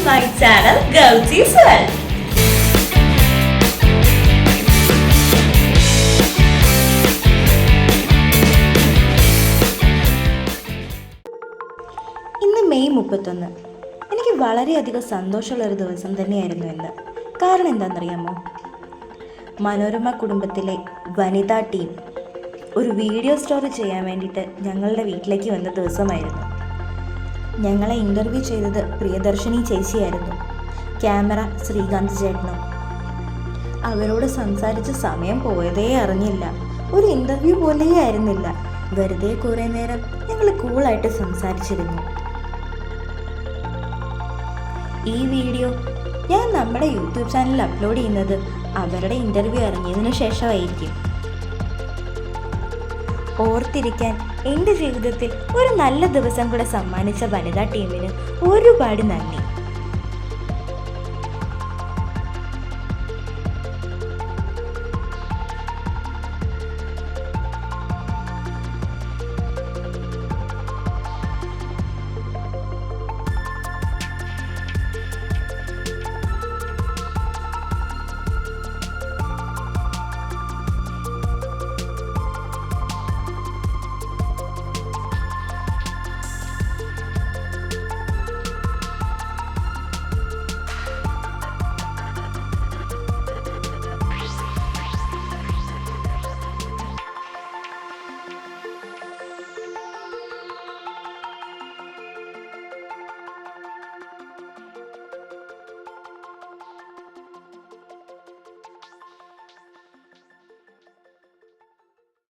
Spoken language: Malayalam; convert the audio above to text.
my channel Girlsy's World. ഇന്ന് മെയ് 31. എനിക്ക് വളരെയധികം സന്തോഷമുള്ളൊരു ദിവസം തന്നെയായിരുന്നു ഇന്ന്. കാരണം എന്താണെന്നറിയാമോ? മനോരമ കുടുംബത്തിലെ വനിതാ ടീം ഒരു വീഡിയോ സ്റ്റോറി ചെയ്യാൻ വേണ്ടിയിട്ട് ഞങ്ങളുടെ വീട്ടിലേക്ക് വന്ന ദിവസമായിരുന്നു. ഞങ്ങളെ ഇൻ്റർവ്യൂ ചെയ്തത് പ്രിയദർശിനി ചേച്ചിയായിരുന്നു. ക്യാമറ ശ്രീകാന്ത് ചേട്ടനും. അവരോട് സംസാരിച്ച സമയം പോയതേ അറിഞ്ഞില്ല. ഒരു ഇൻ്റർവ്യൂ പോലേ ആയിരുന്നില്ല. വെറുതെ കുറേ നേരം ഞങ്ങൾ കൂളായിട്ട് സംസാരിച്ചിരുന്നു. ഈ വീഡിയോ ഞാൻ നമ്മുടെ യൂട്യൂബ് ചാനലിൽ അപ്ലോഡ് ചെയ്യുന്നത് അവരുടെ ഇൻ്റർവ്യൂ അറിഞ്ഞതിന് ശേഷമായിരിക്കും. ഓർത്തിരിക്കാൻ എൻ്റെ ജീവിതത്തിൽ ഒരു നല്ല ദിവസം കൂടെ സമ്മാനിച്ച വനിതാ ടീമിന് ഒരുപാട് നന്ദി.